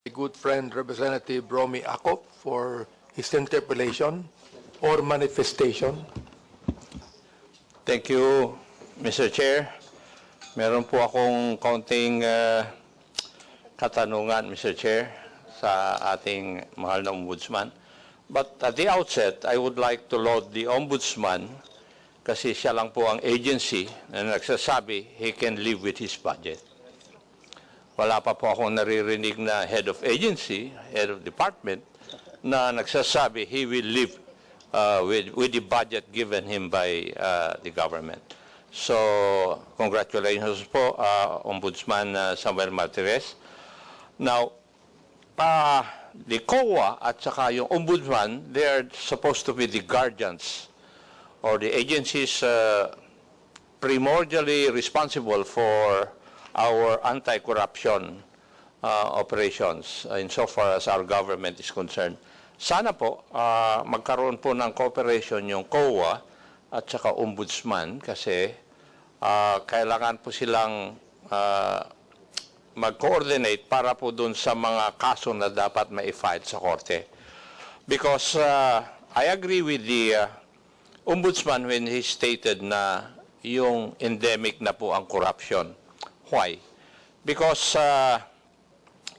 good friend Representative Romy Acop for his interpellation or manifestation. Thank you, Mr. Chair. Meron po akong kaunting katanungan, Mr. Chair, sa ating mahal na ombudsman. But at the outset, I would like to laud the ombudsman kasi siya lang po ang agency na nagsasabi he can live with his budget. Wala pa po akong naririnig na head of agency, head of department, na nagsasabi he will live with the budget given him by the government. So, congratulations po, Ombudsman Samuel Martires. Now, the COA at saka yung Ombudsman, they are supposed to be the guardians or the agencies primordially responsible for our anti-corruption operations insofar as our government is concerned. Sana po magkaroon po ng cooperation yung COA at saka Ombudsman kasi kailangan po silang mag-coordinate para po dun sa mga kaso na dapat ma-file sa korte. Because I agree with the Ombudsman when he stated na yung endemic na po ang corruption. Why? Because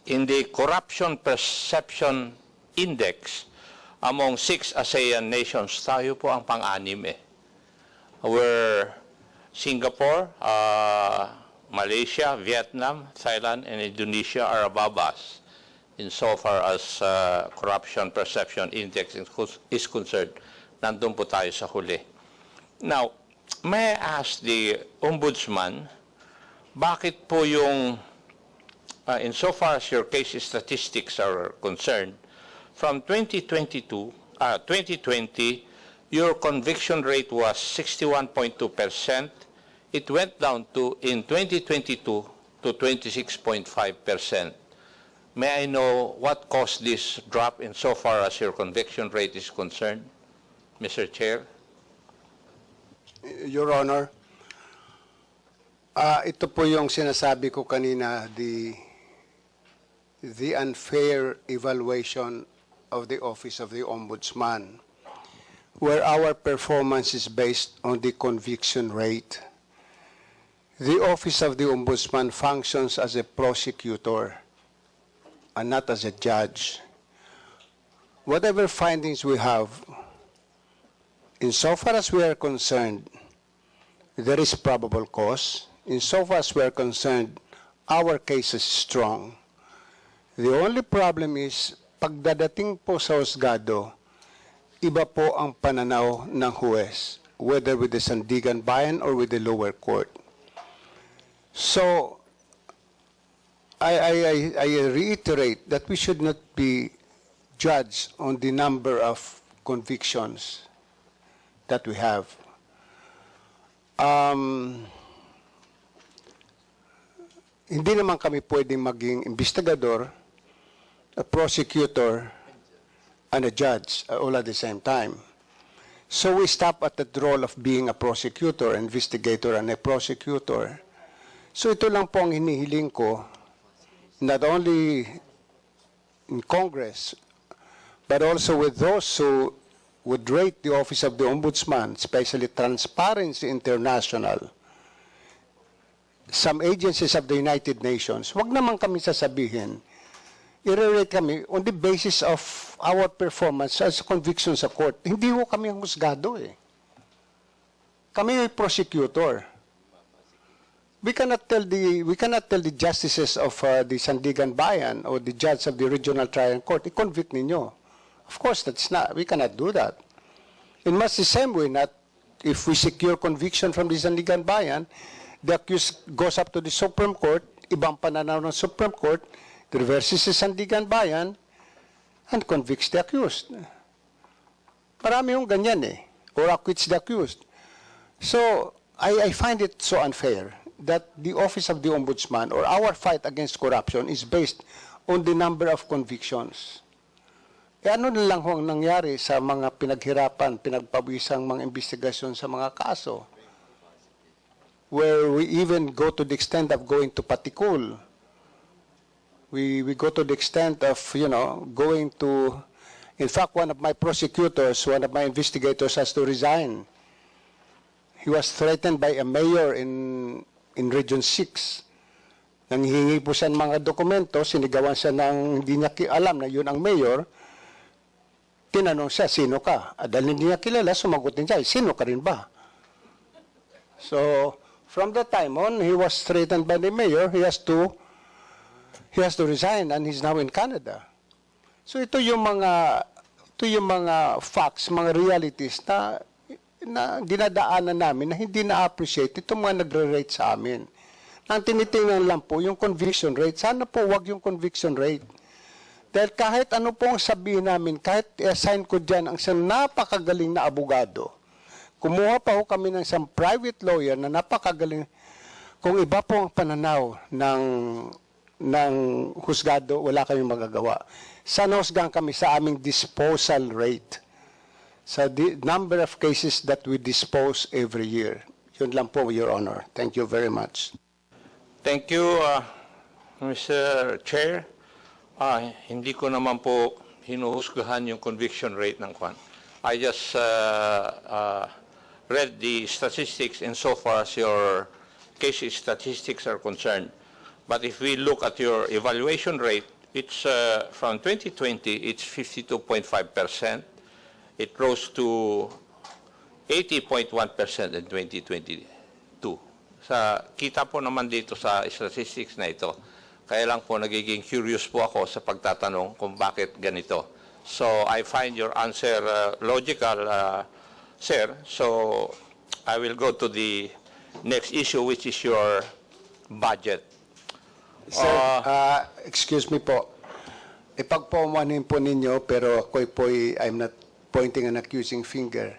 in the Corruption Perception Index among 6 ASEAN nations, tayo po ang pang-anim where Singapore, Malaysia, Vietnam, Thailand, and Indonesia are above us insofar as Corruption Perception Index is concerned. Nandun po tayo sa huli. Now, may I ask the Ombudsman, bakit po yung, insofar as your case statistics are concerned, from 2020, your conviction rate was 61.2%. It went down to, in 2022, to 26.5%. May I know what caused this drop insofar as your conviction rate is concerned, Mr. Chair? Your Honor, ito po yung sinasabi ko kanina, the unfair evaluation of the Office of the Ombudsman, where our performance is based on the conviction rate. The Office of the Ombudsman functions as a prosecutor and not as a judge. Whatever findings we have, insofar as we are concerned, there is probable cause. Insofar as we are concerned, our case is strong. The only problem is, pagdadating po sa husgado, iba po ang pananaw ng huwes, whether with the Sandigan Bayan or with the lower court. So, I reiterate that we should not be judged on the number of convictions that we have. Hindi naman kami pwedeng maging investigador, a prosecutor, and a judge all at the same time. So we stop at the role of being a prosecutor, investigator, and a prosecutor. So ito lang po ang hinihiling ko, not only in Congress, but also with those who would rate the Office of the Ombudsman, especially Transparency International, some agencies of the United Nations, wag naman kami sasabihin, i-rate kami on the basis of our performance as conviction sa court. Hindi ho kami ang husgado Kami ay prosecutor. We cannot tell the justices of the Sandigan Bayan or the judge of the Regional Trial Court, i-convict ninyo. Of course, we cannot do that. In much the same way, if we secure conviction from the Sandigan Bayan, the accused goes up to the Supreme Court, ibang pananaw ng Supreme Court, reverses the Sandigan Bayan, and convicts the accused. Marami yung ganyan or acquits the accused. So, I find it so unfair that the Office of the Ombudsman or our fight against corruption is based on the number of convictions. Ano na lang ho ang nangyari sa mga pinaghirapan, pinagpawisang mga investigasyon sa mga kaso, where we even go to the extent of going to Patikul We go to the extent of, going to, in fact, one of my prosecutors, one of my investigators has to resign. He was threatened by a mayor in Region 6. Nanghihingi po siya ng mga dokumento, sinigawan siya ng hindi niya alam na yun ang mayor. Tinanong siya, sino ka? Dahil hindi niya kilala, sumagot din siya, sino ka rin ba? So, from that time on, he was threatened by the mayor. He has to resign, and he's now in Canada. So ito yung mga facts, mga realities na dinadaanan namin na hindi na-appreciate itong mga nagre-rate sa amin. Ang tinitingnan lang po yung conviction rate. Sana po wag yung conviction rate. Dahil kahit ano po ang sabihin namin, kahit i-assign ko dyan ang isang napakagaling na abogado, kumuha pa ho kami ng isang private lawyer na napakagaling, kung iba po ang pananaw ng husgado, wala kaming magagawa. Sana husgan kami sa aming disposal rate. Sa number of cases that we dispose every year. Yun lang po, Your Honor. Thank you very much. Thank you, Mr. Chair. Hindi ko naman po hinuhusgahan yung conviction rate ng Kwan. I just read the statistics insofar as your case statistics are concerned. But if we look at your evaluation rate, it's from 2020, it's 52.5%. It rose to 80.1% in 2022. Kita po naman dito sa statistics na ito. Kaya lang po nagiging curious po ako sa pagtatanong kung bakit ganito. So I find your answer logical, sir. So I will go to the next issue, which is your budget. Sir, excuse me po. Ipagpaumanin po ninyo, pero I'm not pointing an accusing finger.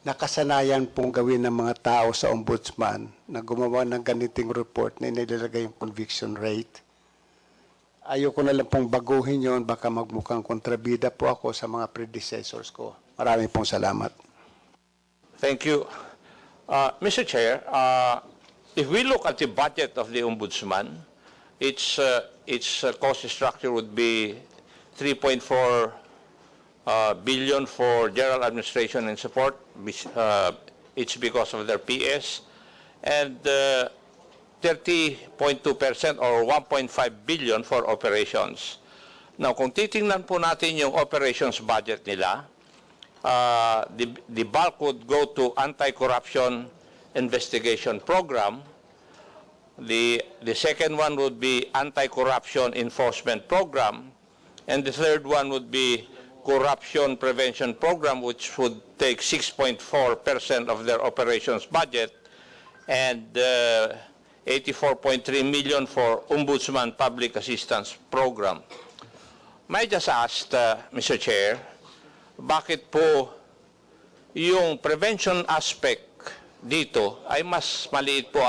Nakasanayan pong gawin ng mga tao sa ombudsman na gumawa ng ganiting report na inilalagay yung conviction rate. Ayoko na lang pong baguhin yon, baka magmukhang kontrabida po ako sa mga predecessors ko. Maraming pong salamat. Thank you. Mr. Chair, if we look at the budget of the Ombudsman, its cost structure would be 3.4 billion for general administration and support. It's because of their PS, and 30.2% or 1.5 billion for operations. Now, kung titingnan po natin yung operations budget nila, the bulk would go to anti-corruption investigation program. The second one would be anti-corruption enforcement program, and the third one would be corruption prevention program, which would take 6.4% of their operations budget, and 84.3 million for Ombudsman Public Assistance Program. May I just ask, Mr. Chair, bakit po yung prevention aspect dito ay mas maliit po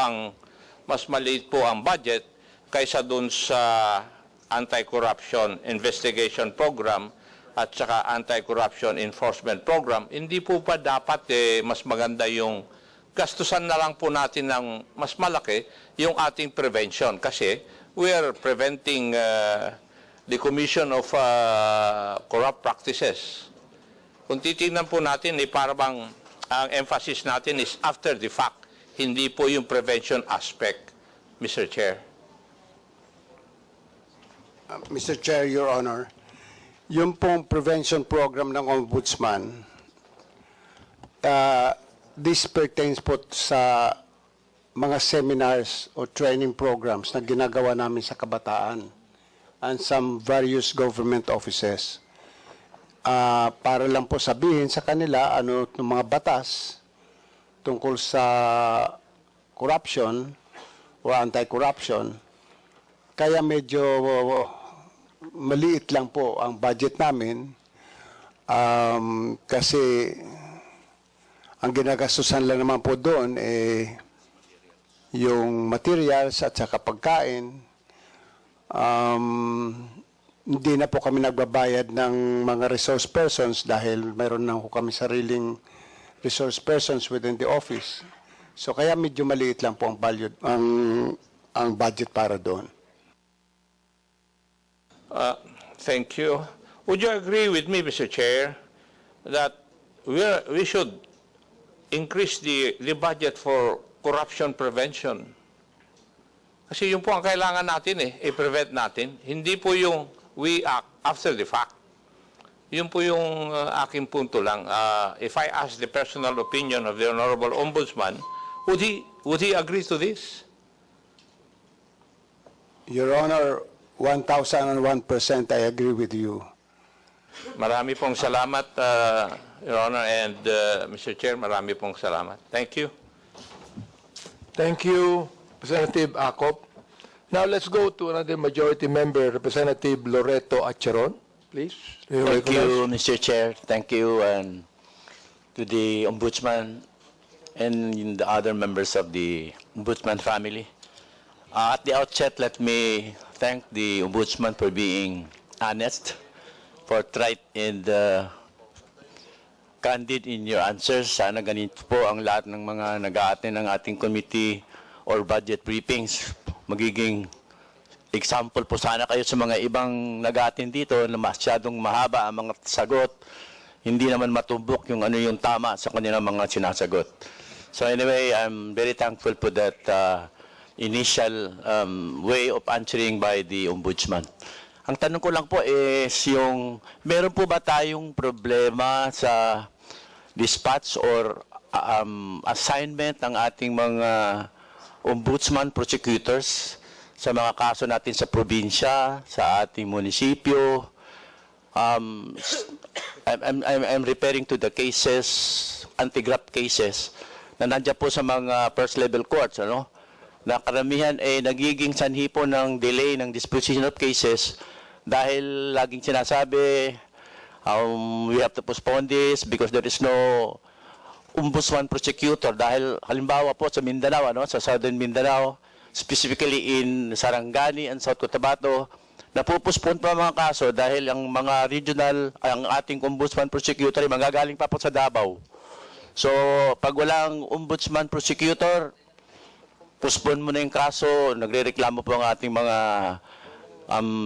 ang budget kaysa dun sa anti-corruption investigation program at saka anti-corruption enforcement program? Hindi po pa dapat mas maganda yung gastusan na lang po natin ng mas malaki yung ating prevention, kasi we are preventing the commission of corrupt practices. Kung titingnan po natin, parang ang emphasis natin is after the fact, hindi po yung prevention aspect, Mr. Chair. Mr. Chair, Your Honor, yung pong prevention program ng Ombudsman, this pertains po sa mga seminars o training programs na ginagawa namin sa kabataan and some various government offices. Para lang po sabihin sa kanila ano ng mga batas tungkol sa corruption o anti-corruption. Kaya medyo maliit lang po ang budget namin kasi ang ginagastusan lang naman po doon yung materials at saka pagkain. Hindi na po kami nagbabayad ng mga resource persons dahil mayroon na po kami sariling resource persons within the office. So kaya medyo maliit lang po ang budget para doon. Thank you. Would you agree with me, Mr. Chair, that we should increase the budget for corruption prevention? Kasi yun po ang kailangan natin i-prevent natin. Hindi po yung we act after the fact. Yun po yung aking punto lang. If I ask the personal opinion of the Honorable Ombudsman, would he agree to this? Your Honor, 1,001% I agree with you. Marami pong salamat, Your Honor, and Mr. Chair, marami pong salamat. Thank you. Thank you, Representative Acop. Now let's go to another majority member, Representative Loreto Acheron, please. Thank you, Mr. Chair. Thank you and to the Ombudsman and the other members of the Ombudsman family. At the outset, let me thank the Ombudsman for being honest, forthright, and candid in your answers. Sana ganito po ang lahat ng mga nag-a-attend ng ating committee or budget briefings. Magiging example po sana kayo sa mga ibang nag-a-attend dito na masyadong mahaba ang mga sagot. Hindi naman matumbok yung ano yung tama sa kanilang mga sinasagot. So anyway, I'm very thankful for that initial way of answering by the Ombudsman. Ang tanong ko lang po is yung, meron po ba tayong problema sa dispatch or assignment ng ating mga Ombudsman prosecutors sa mga kaso natin sa probinsya, sa ating munisipyo? I'm referring to the cases, anti-graft cases, na nandiyan po sa mga first level courts, ano? Na karamihan ay nagiging sanhi po ng delay ng disposition of cases dahil laging sinasabi, we have to postpone this because there is no Ombudsman prosecutor. Dahil halimbawa po sa Mindanao, ano, sa Southern Mindanao, specifically in Sarangani and South Cotabato, napupuspon pa mga kaso dahil ang mga regional, ang ating Ombudsman prosecutor ay magagaling pa po sa Davao. So, pag walang Ombudsman prosecutor, puspon mo na yung kaso, nagrereklamo po ang ating mga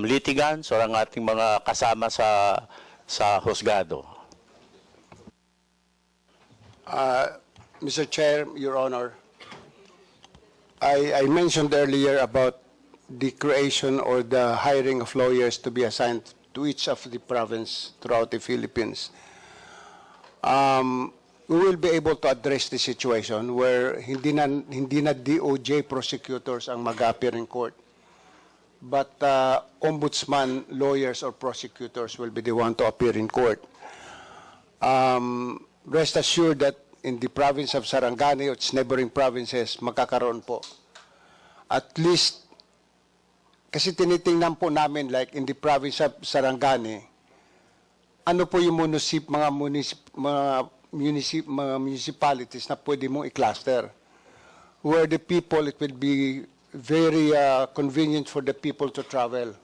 litigants o ang ating mga kasama sa husgado. Mr. Chair, Your Honor, I mentioned earlier about the creation or the hiring of lawyers to be assigned to each of the province throughout the Philippines. We will be able to address the situation where hindi na DOJ prosecutors ang mag-appear in court, but ombudsman lawyers or prosecutors will be the one to appear in court. Rest assured that in the province of Sarangani or its neighboring provinces, magkakaroon po. At least, kasi tinitingnan po namin, like in the province of Sarangani, ano po yung mga municipalities na pwede mong i-cluster, where the people, it will be very convenient for the people to travel.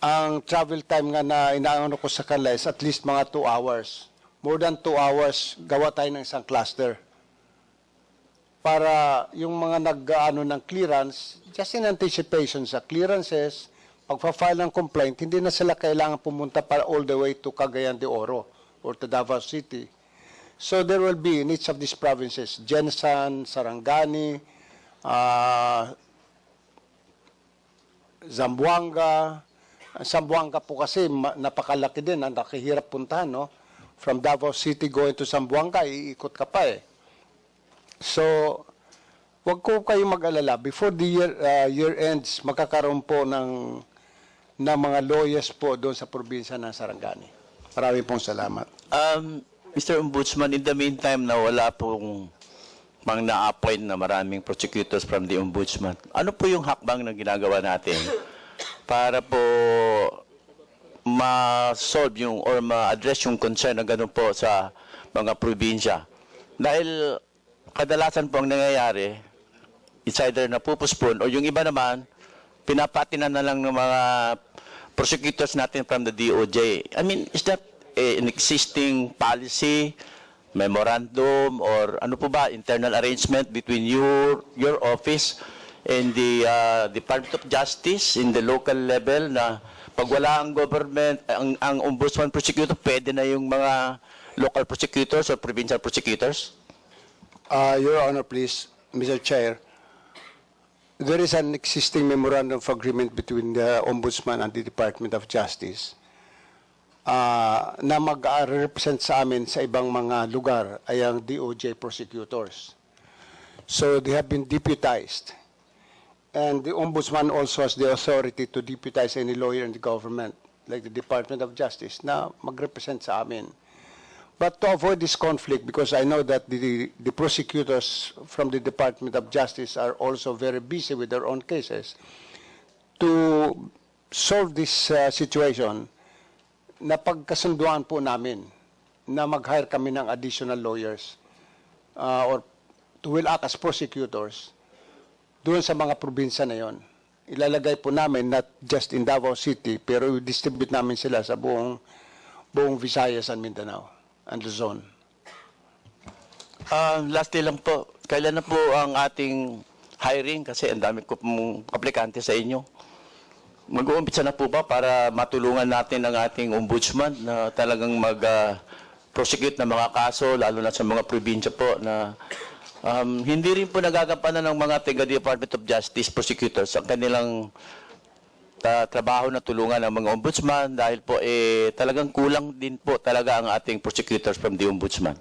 Ang travel time nga na inaano ko sa kanila is at least mga 2 hours. More than 2 hours, gawa tayo ng isang cluster. Para yung mga nag-ano ng clearance, just in anticipation sa clearances, pagpa-file ng complaint, hindi na sila kailangan pumunta para all the way to Cagayan de Oro or to Davao City. So there will be in each of these provinces, Jensan, Sarangani, Zamboanga. Zamboanga po kasi napakalaki din, nakahirap puntahan, no? From Davao City going to Zamboanga, iikot ka pa eh. So, wag ko kayong mag-alala. Before the year ends, magkakaroon po ng mga lawyers po doon sa probinsya ng Sarangani. Maraming pong salamat. Mr. Ombudsman, in the meantime na wala pong pang na-appoint na maraming prosecutors from the Ombudsman, ano po yung hakbang na ginagawa natin para po ma-solve yung or ma-address yung concern na gano'n po sa mga probinsya? Dahil kadalasan po ang nangyayari, it's either napupuspon o yung iba naman, pinapatinan na lang ng mga prosecutors natin from the DOJ. I mean, is that an existing policy, memorandum, or ano po ba, internal arrangement between your office and the Department of Justice in the local level na Pag wala ang government, ang ombudsman prosecutor, pwede na yung mga local prosecutors or provincial prosecutors? Your Honor, please, Mr. Chair, there is an existing memorandum of agreement between the Ombudsman and the Department of Justice na mag-represent sa amin sa ibang mga lugar ay ang DOJ prosecutors. So they have been deputized. And the Ombudsman also has the authority to deputize any lawyer in the government, like the Department of Justice, na mag-represent sa amin. But to avoid this conflict, because I know that the prosecutors from the Department of Justice are also very busy with their own cases, to solve this situation, napagkasunduan po namin na mag-hire kami ng additional lawyers or to will act as prosecutors doon sa mga probinsya na yon. Ilalagay po namin not just in Davao City, pero i-distribute namin sila sa buong Visayas and Mindanao and Luzon. Lastly lang po, kailan na po ang ating hiring? Kasi ang dami ko pong aplikante sa inyo. Mag-uumpisa na po ba para matulungan natin ang ating ombudsman na talagang mag-prosecute ng mga kaso, lalo na sa mga probinsya po na hindi rin po nagagampanan ng mga taga-Department of Justice prosecutors ang kanilang trabaho na tulungan ng mga ombudsman dahil po talagang kulang din po talaga ang ating prosecutors from the ombudsman.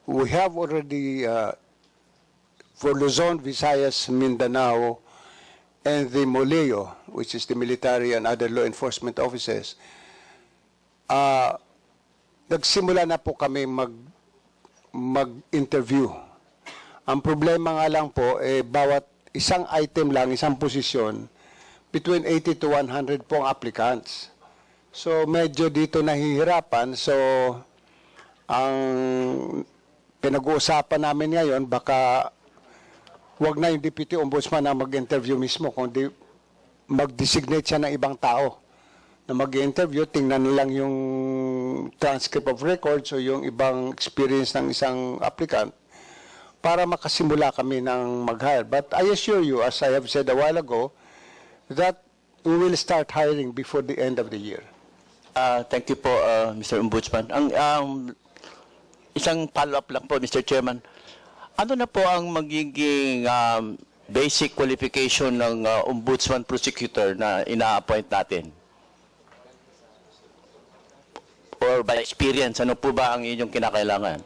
We have already, for Luzon, Visayas, Mindanao, and the MOLEO, which is the military and other law enforcement offices, nagsimula na po kami mag-interview. Ang problema nga lang po, bawat isang item lang, isang posisyon, between 80 to 100 po ang applicants. So medyo dito nahihirapan. So ang pinag-uusapan namin ngayon, baka wag na yung Deputy Ombudsman na mag-interview mismo, kundi mag-designate siya ng ibang tao na mag-interview, tingnan lang yung transcript of records o yung ibang experience ng isang applicant para makasimula kami ng mag-hire. But I assure you, as I have said a while ago, that we will start hiring before the end of the year. Thank you po, Mr. Ombudsman. Isang follow-up lang po, Mr. Chairman. Ano na po ang magiging basic qualification ng ombudsman prosecutor na ina-appoint natin? Or by experience, ano po ba ang inyong kinakailangan?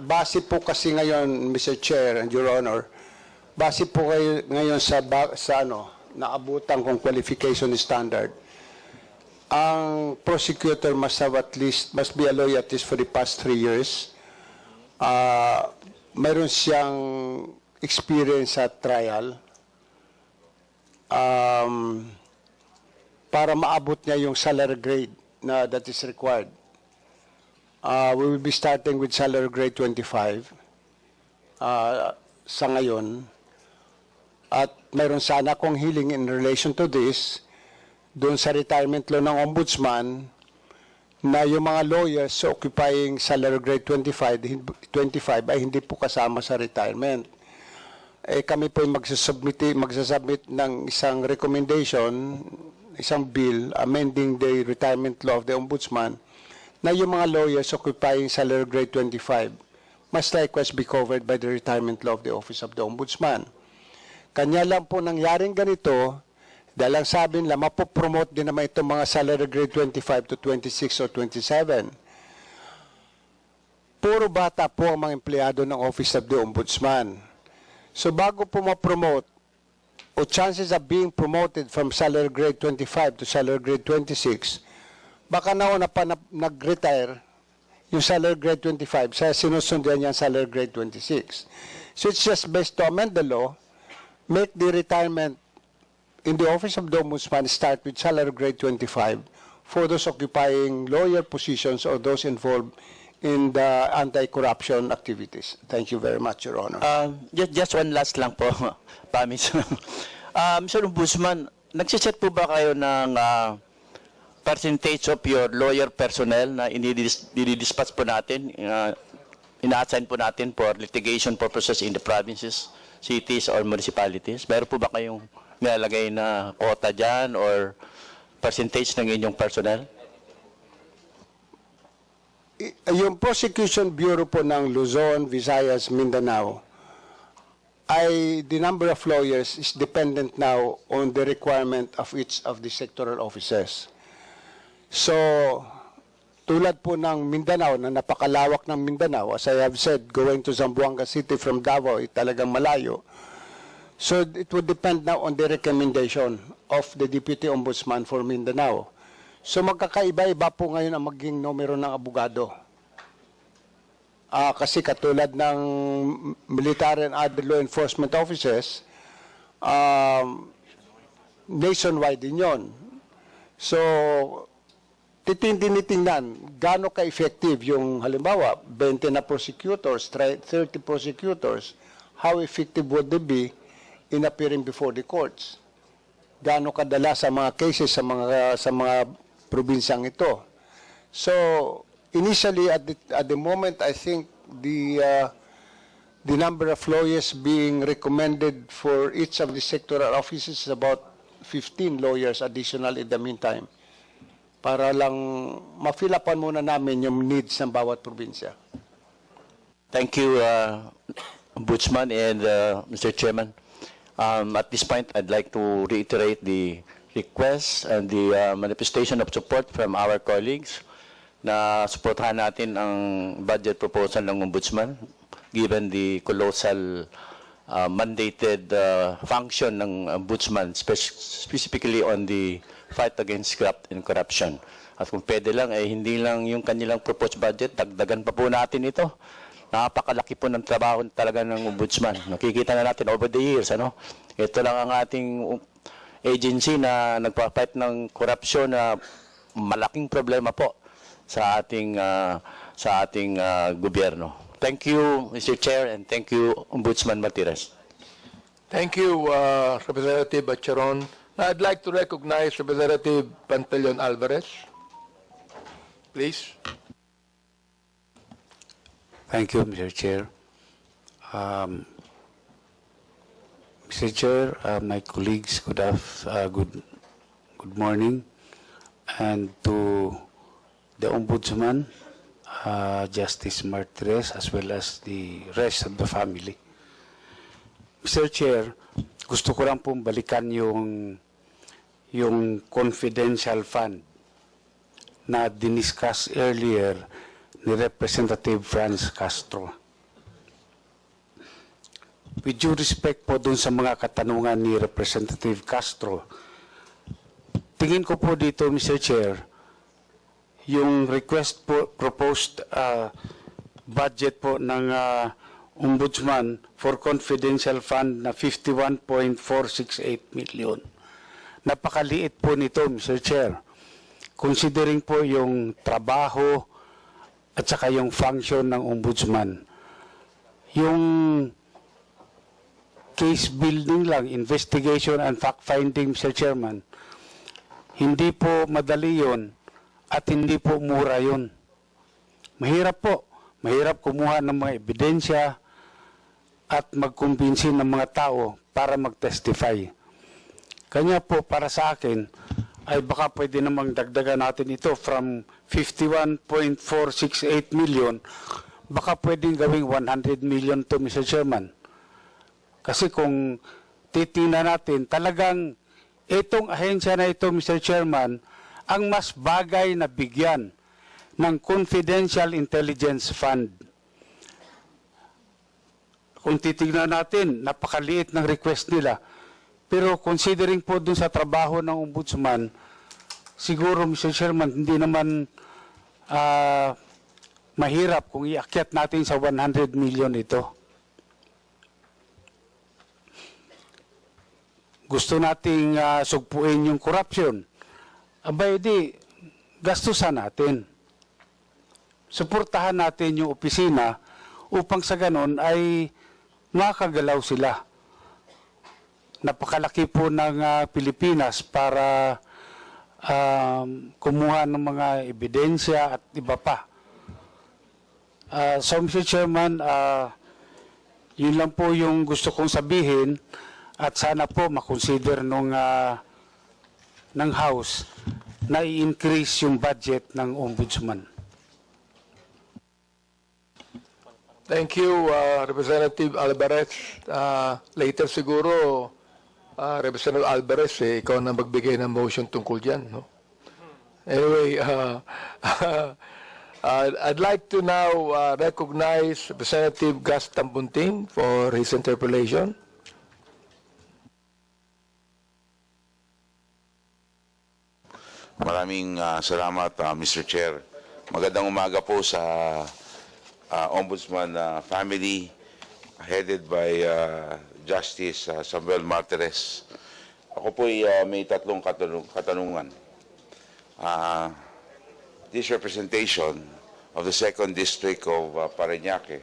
Base po kasi ngayon, Mr. Chair and Your Honor, base po kayo ngayon sa naabutan kong qualification standard. Ang prosecutor must be a lawyer at least for the past 3 years. Mayroon siyang experience sa trial. Para maabot niya yung salary grade na that is required. We will be starting with salary grade 25 sa ngayon. At mayroon sana akong hiling in relation to this, doon sa retirement law ng ombudsman, na yung mga lawyers occupying salary grade 25 ay hindi po kasama sa retirement. Kami po magsasubmit ng isang recommendation, isang bill amending the retirement law of the ombudsman na yung mga lawyers occupying salary grade 25 must likewise be covered by the retirement law of the office of the ombudsman. Kanya lang po nangyaring ganito dahil ang sabi nila mapopromote din naman itong mga salary grade 25 to 26 or 27. Puro bata po ang mga empleyado ng office of the ombudsman. So bago po ma-promote o chances of being promoted from salary grade 25 to salary grade 26, baka nauna pa nag-retire yung salary grade 25 sa sinusundan niya salary grade 26. So it's just best to amend the law, make the retirement in the office of the ombudsman start with salary grade 25 for those occupying lawyer positions or those involved in the anti-corruption activities. Thank you very much, Your Honor. Just one last lang po, promise. Mr. Ombudsman, nagsiset po ba kayo ng percentage of your lawyer personnel na inidispatch po natin, ina-assign po natin for litigation purposes in the provinces cities or municipalities? Meron po ba kayong nilalagay na quota dyan or percentage ng inyong personnel? Yung Prosecution Bureau po ng Luzon, Visayas, Mindanao, the number of lawyers is dependent now on the requirement of each of the sectoral offices. So, tulad po ng Mindanao, na napakalawak ng Mindanao, as I have said, going to Zamboanga City from Davao, talagang malayo. So, it would depend now on the recommendation of the Deputy Ombudsman for Mindanao. So, magkakaiba-iba po ngayon ang maging numero ng abogado. Kasi katulad ng military and other law enforcement officers, nationwide din yun. So, tinitingnan gaano ka-effective yung halimbawa, 20 na prosecutors, 30 prosecutors, how effective would they be in appearing before the courts? Gaano kadala sa mga cases sa mga probinsyang ito? So, initially, at the moment, I think the number of lawyers being recommended for each of the sectoral offices is about 15 lawyers additional in the meantime. Para lang ma-fill upan muna namin yung needs ng bawat probinsya. Thank you, Ombudsman and Mr. Chairman. At this point, I'd like to reiterate the request and the manifestation of support from our colleagues na suportahan natin ang budget proposal ng Ombudsman given the colossal mandated function ng Ombudsman, specifically on the fight against graft and corruption. At kung pwede lang, hindi lang yung kanilang proposed budget, dagdagan pa po natin ito. Napakalaki po ng trabaho talaga ng Ombudsman. Nakikita na natin over the years. Ito lang ang ating agency na nagpa-fight ng corruption na malaking problema po sa ating gobyerno. Thank you, Mr. Chair, and thank you, Ombudsman Martirez. Thank you, Representative Acharon. Now, I'd like to recognize Representative Pantaleon Alvarez. Please. Thank you, Mr. Chair. Mr. Chair, my colleagues, good morning, and to the Ombudsman, Justice Martirez, as well as the rest of the family. Mr. Chair, gusto ko lang pong balikan yung confidential fund na diniscuss earlier ni Representative Franz Castro. With due respect po dun sa mga katanungan ni Representative Castro, tingin ko po dito, Mr. Chair, yung request po, proposed budget po ng Ombudsman for confidential fund na 51.468 million. Napakaliit po nito, Mr. Chair. Considering po yung trabaho at saka yung function ng Ombudsman. Yung case building lang, investigation and fact-finding, Mr. Chairman, hindi po madali yun at hindi po mura yun. Mahirap po. Mahirap kumuha ng mga ebidensya at magkumbinsi ng mga tao para mag-testify. Kanya po, para sa akin, ay baka pwede namang dagdagan natin ito from 51.468 million, baka pwedeng gawing 100 million to, Mr. Chairman. Kasi kung titingnan natin, talagang itong ahensya na ito, Mr. Chairman, ang mas bagay na bigyan ng Confidential Intelligence Fund. Kung titignan natin, napakaliit ng request nila. Pero considering po dun sa trabaho ng Ombudsman, siguro, Mr. Chairman, hindi naman mahirap kung iakyat natin sa 100 million ito. Gusto nating sugpuin yung corruption. Abay, di, gastusan natin. Suportahan natin yung opisina upang sa ganon ay makagalaw sila. Napakalaki po ng Pilipinas para kumuha ng mga ebidensya at iba pa. So, Mr. Chairman, Yun lang po yung gusto kong sabihin at sana po makonsider ng House na i-increase yung budget ng Ombudsman. Thank you, Representative Alvarez. Later siguro, Representative Alvarez, ikaw na magbigay ng motion tungkol dyan. No? Anyway, I'd like to now recognize Representative Gus Tambunting for his interpellation. Maraming salamat, Mr. Chair. Magandang umaga po sa Ombudsman family headed by Justice Samuel Martires. Ako po may tatlong katanungan. This representation of the 2nd District of Parañaque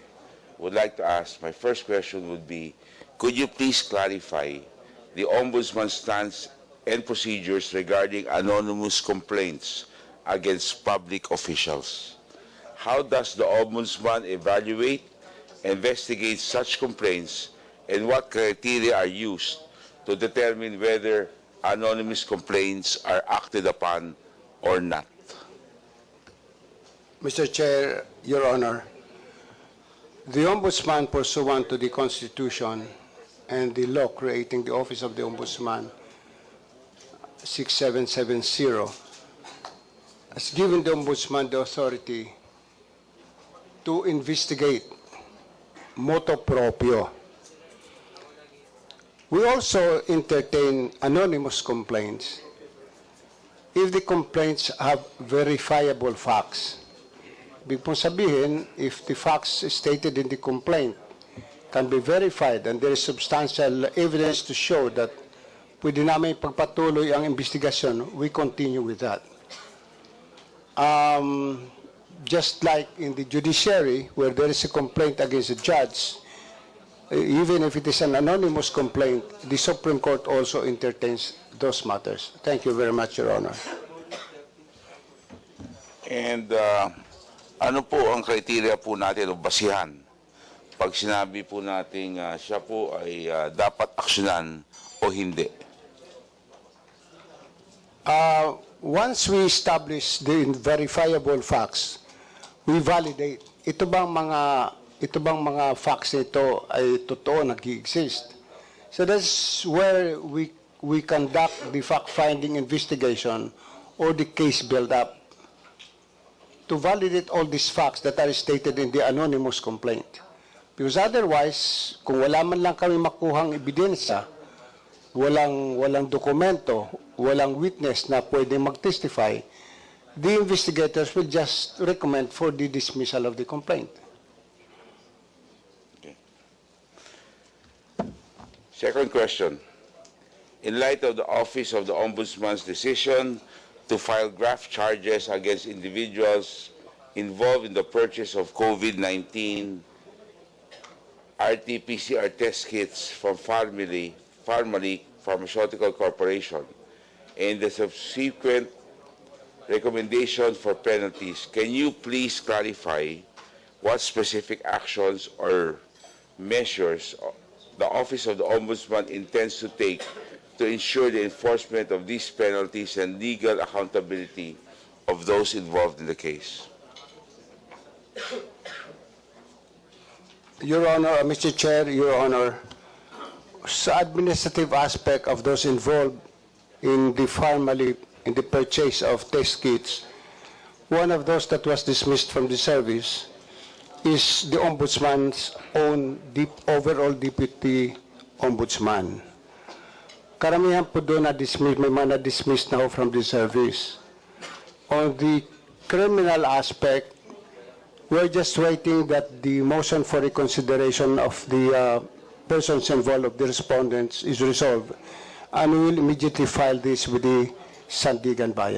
would like to ask, my first question would be, could you please clarify the Ombudsman's stance and procedures regarding anonymous complaints against public officials? How does the Ombudsman evaluate, investigate such complaints, and what criteria are used to determine whether anonymous complaints are acted upon or not? Mr. Chair, Your Honor, the Ombudsman pursuant to the Constitution and the law creating the Office of the Ombudsman 6770 has given the Ombudsman the authority to investigate motu proprio. We also entertain anonymous complaints if the complaints have verifiable facts. Ibig pong sabihin, if the facts stated in the complaint can be verified and there is substantial evidence to show that pwede namin pagpatuloy ang investigasyon, we continue with that. Just like in the judiciary, where there is a complaint against a judge, even if it is an anonymous complaint, the Supreme Court also entertains those matters. Thank you very much, Your Honor. And ano po ang criteria po natin o basihan pag sinabi po natin siya po ay dapat aksyonan o hindi? Once we establish the verifiable facts, we validate. Ito bang mga facts nito ay totoo, nag-exist? So that's where we conduct the fact-finding investigation or the case build-up to validate all these facts that are stated in the anonymous complaint. Because otherwise, kung wala man lang kami makuhang ebidensya, walang dokumento, walang witness na pwede mag-testify, the investigators will just recommend for the dismissal of the complaint. Okay. Second question. In light of the Office of the Ombudsman's decision to file graft charges against individuals involved in the purchase of COVID-19 RT-PCR test kits from Pharmally Pharmaceutical Corporation and the subsequent recommendation for penalties, can you please clarify what specific actions or measures the Office of the Ombudsman intends to take to ensure the enforcement of these penalties and legal accountability of those involved in the case? Your Honor, Mr. Chair, Your Honor, sa administrative aspect of those involved in the purchase of test kits, one of those that was dismissed from the service is the Ombudsman's own overall Deputy Ombudsman. Karamihan po doon na-dismiss, may mga na-dismiss na from the service. On the criminal aspect, we're just waiting that the motion for reconsideration of the persons involved of the respondents is resolved, and we will immediately file this with the Sandigan Bayan.